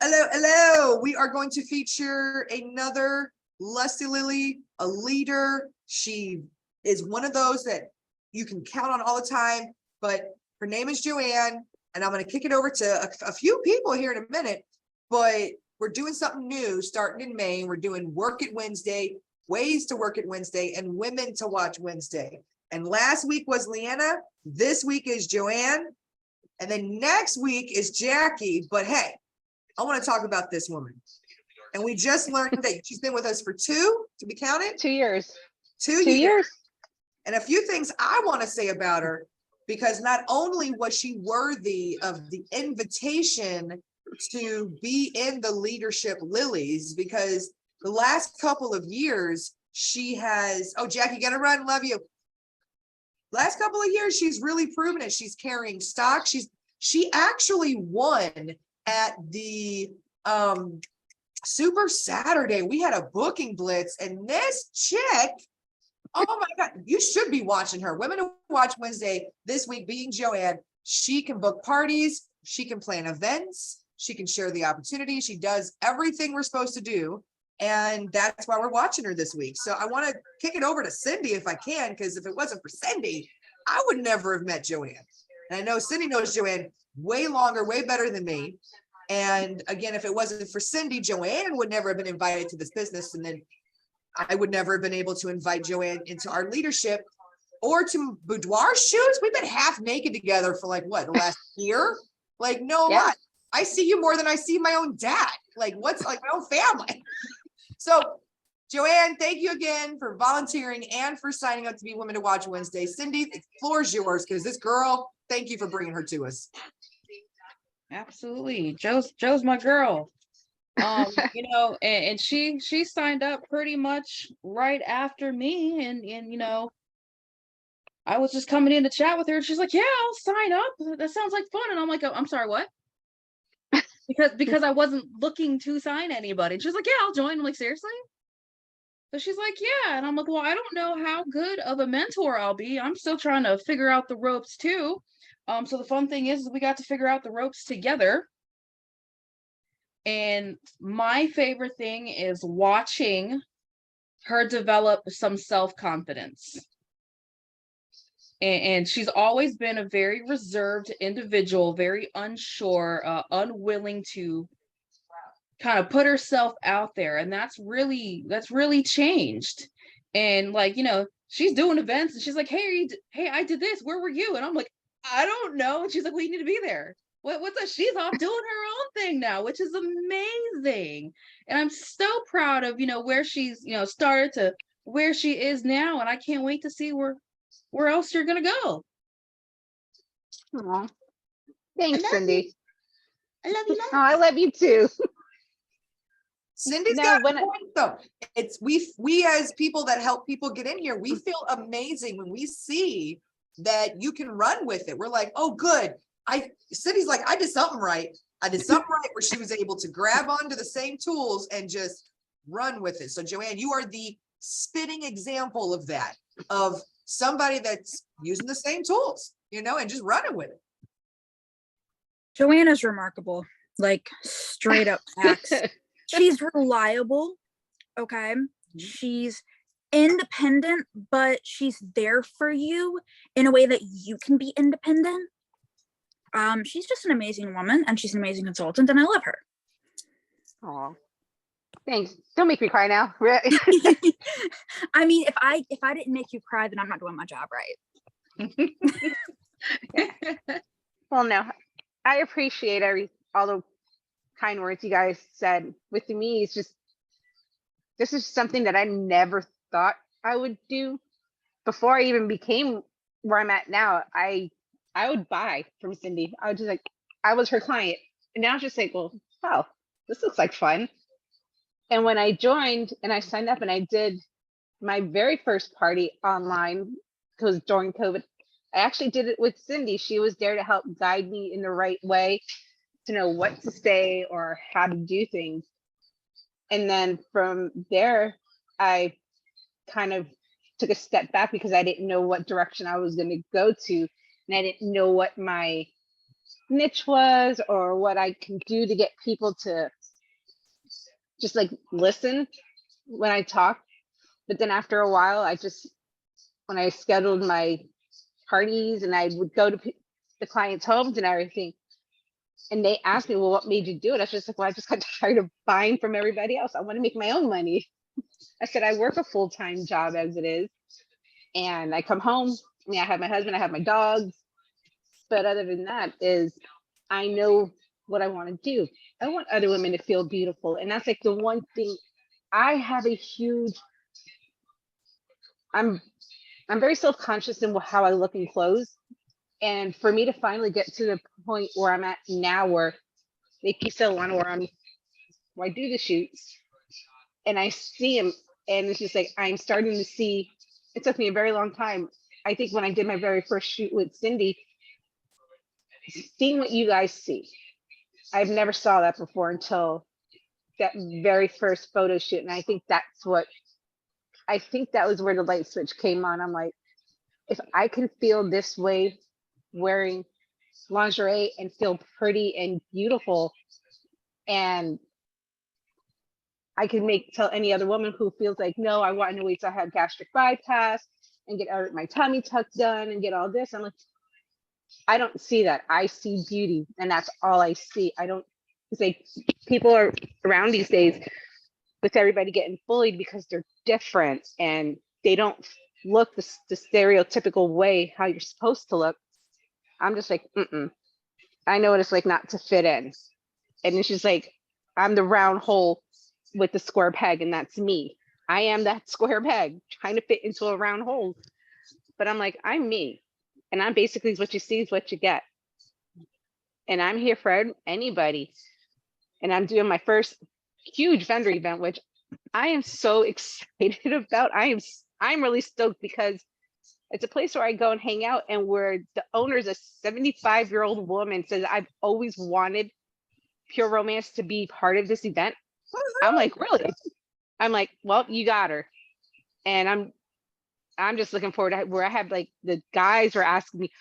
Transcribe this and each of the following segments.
Hello, hello. We are going to feature another Lusty Lily, a leader. She is one of those that you can count on all the time, but her name is JoAnn, and I'm going to kick it over to a few people here in a minute, but we're doing something new starting in May. We're doing Work It Wednesday, Ways to Work It Wednesday, and Women to Watch Wednesday. And last week was Leanna. This week is JoAnn. And then next week is Jackie. But hey, I want to talk about this woman. And we just learned that she's been with us for to be counted? 2 years. 2 years. And a few things I want to say about her, because not only was she worthy of the invitation to be in the leadership lilies, because the last couple of years she has, oh, Jackie, gotta run, love you. Last couple of years, she's really proven it. She's carrying stock. She actually won at the Super Saturday. We had a booking blitz, and this chick, oh my God, you should be watching her. Women to Watch Wednesday this week being JoAnn. She can book parties. She can plan events. She can share the opportunity. She does everything we're supposed to do. And that's why we're watching her this week. So I want to kick it over to Cindy if I can, because if it wasn't for Cindy, I would never have met JoAnn. And I know Cindy knows JoAnn way longer, way better than me. And again, if it wasn't for Cindy, JoAnn would never have been invited to this business. And then I would never have been able to invite JoAnn into our leadership or to boudoir shoots. We've been half naked together for like what, the last year? Like, no, Yeah. lie. I see you more than I see my own dad. Like, what's like my own family? So, JoAnn, thank you again for volunteering and for signing up to be Women to Watch Wednesday. Cindy, the floor is yours, because this girl, thank you for bringing her to us. Absolutely. Joe's my girl. And she signed up pretty much right after me, and I was just coming in to chat with her, and she's like, yeah, I'll sign up. That sounds like fun. And I'm like, oh, I'm sorry, what? Because I wasn't looking to sign anybody. And she's like, yeah, I'll join. I'm like, seriously? So she's like, yeah. And I'm like, well, I don't know how good of a mentor I'll be. I'm still trying to figure out the ropes too. So the fun thing is we got to figure out the ropes together. And my favorite thing is watching her develop some self-confidence. And she's always been a very reserved individual, very unsure, unwilling to kind of put herself out there. And that's really changed. And she's doing events and she's like, hey, I did this. Where were you? And I'm like, I don't know. And she's like, well, you need to be there. What's that? She's off doing her own thing now, which is amazing. And I'm so proud of, where she's, started to where she is now. And I can't wait to see where else you're going to go. Aww. Thanks, Cindy. I love you. Oh, I love you too. Cindy's got a point though. It's we as people that help people get in here, we feel amazing when we see that you can run with it. We're like, oh, good. Cindy's like, I did something right. I did something right where she was able to grab onto the same tools and just run with it. So JoAnn, you are the spitting example of that, of somebody that's using the same tools, and just running with it. JoAnn is remarkable, like straight up facts. She's reliable. Okay. She's independent, but she's there for you in a way that you can be independent. She's just an amazing woman, and she's an amazing consultant, and I love her. Oh, thanks. Don't make me cry now. I mean, if I didn't make you cry, then I'm not doing my job right. Well, no, I appreciate all the kind words you guys said. With me, it's just, this is something that I never thought I would do before I even became where I'm at now. I would buy from Cindy. I would just I was her client, and now it's just like, well, wow, this looks like fun. And when I joined and I signed up and I did my very first party online, because during COVID, I actually did it with Cindy. She was there to help guide me in the right way, to know what to say or how to do things. And then from there, I kind of took a step back because I didn't know what direction I was going to go to. And I didn't know what my niche was or what I can do to get people to just like listen when I talk. But then after a while, when I scheduled my parties and I would go to the clients' homes and everything, and they asked me, well, what made you do it? I was just like, well, I just got tired of buying from everybody else. I want to make my own money. I said, I work a full-time job as it is. And I come home, I mean, I have my husband, I have my dogs. But other than that is, I know what I want to do. I want other women to feel beautiful. And that's like the one thing I have a huge, I'm very self-conscious in how I look in clothes. And for me to finally get to the point where I'm at now, where they keep still on where I do the shoots and I see them, and it's just like, I'm starting to see, it took me a very long time. I think when I did my very first shoot with Cindy, seeing what you guys see, I've never saw that before until that very first photo shoot. And I think that was where the light switch came on. I'm like, if I can feel this way wearing lingerie and feel pretty and beautiful, and I can tell any other woman who feels like, no, I want to wait till I have gastric bypass and get my tummy tuck done and get all this. I'm like, I don't see that. I see beauty, and that's all I see. I don't, it's like people are around these days with everybody getting bullied because they're different and they don't look the stereotypical way how you're supposed to look. I'm just like, I know what it's like not to fit in. And it's just like, I'm the round hole with the square peg, and that's me. I am that square peg trying to fit into a round hole. But I'm like, I'm me. And I'm basically what you see is what you get. And I'm here for anybody. And I'm doing my first huge vendor event, which I am so excited about. I'm really stoked because it's a place where I go and hang out, and where the owner is a 75-year-old woman, says, I've always wanted Pure Romance to be part of this event. I'm like, really? I'm like, well, you got her. And I'm just looking forward to where I have like the guys are asking me,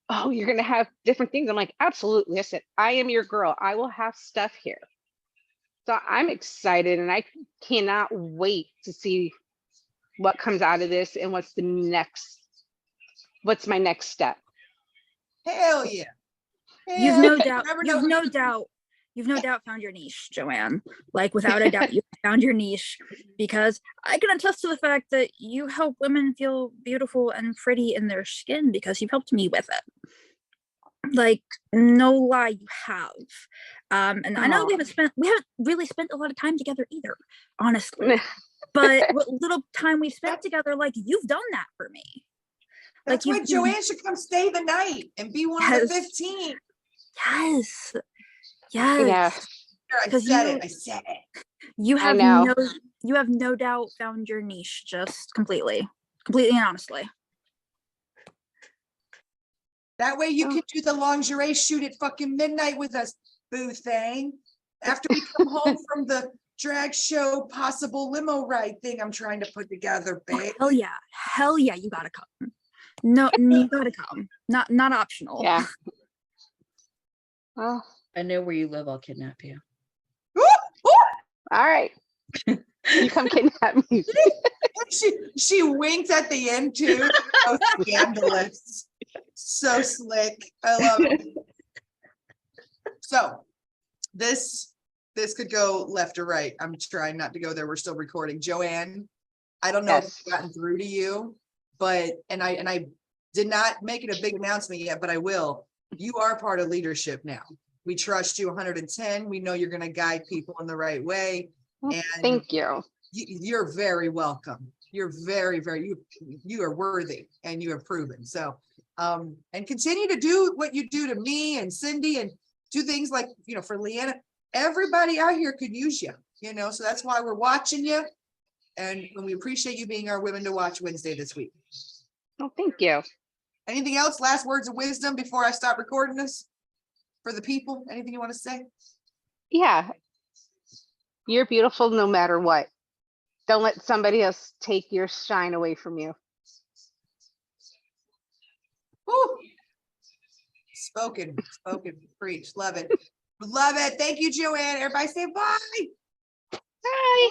oh, you're going to have different things. I'm like, absolutely. I said, I am your girl. I will have stuff here. So I'm excited, and I cannot wait to see what comes out of this and what's my next step. Hell yeah. You've no doubt, never you've know. no doubt found your niche, JoAnn. Like, without a doubt, you found your niche, because I can attest to the fact that you help women feel beautiful and pretty in their skin, because you've helped me with it. Like, no lie, you have. And I know we haven't really spent a lot of time together either, honestly. But what little time we've spent together, like, you've done that for me. That's why JoAnn should come stay the night and be one of the 15. Yes. Yeah. I said it. You have no doubt found your niche, just completely and honestly. That way you can do the lingerie shoot at fucking midnight with us, boo thing. After we come home from the drag show possible limo ride thing I'm trying to put together, babe. Oh, hell yeah, you gotta come. No, you gotta come. Not optional. Yeah. Well, I know where you live. I'll kidnap you. all right. You come kidnap me. She winked at the end too. So scandalous. So slick. I love it. So this could go left or right. I'm trying not to go there. We're still recording. JoAnn, I don't know if it's gotten through to you, but and I did not make it a big announcement yet, but I will. You are part of leadership now. We trust you 110. We know you're going to guide people in the right way. And thank you. You're very welcome. You're very, very, you are worthy, and you have proven. So, and continue to do what you do to me and Cindy, and do things like, for Leanna, everybody out here could use you, so that's why we're watching you. And we appreciate you being our Women to Watch Wednesday this week. Oh, thank you. Anything else? Last words of wisdom before I stop recording this for the people? Anything you want to say? Yeah. You're beautiful no matter what. Don't let somebody else take your shine away from you. Woo. Spoken, preach. Love it. Love it. Thank you, JoAnn. Everybody say bye. Bye.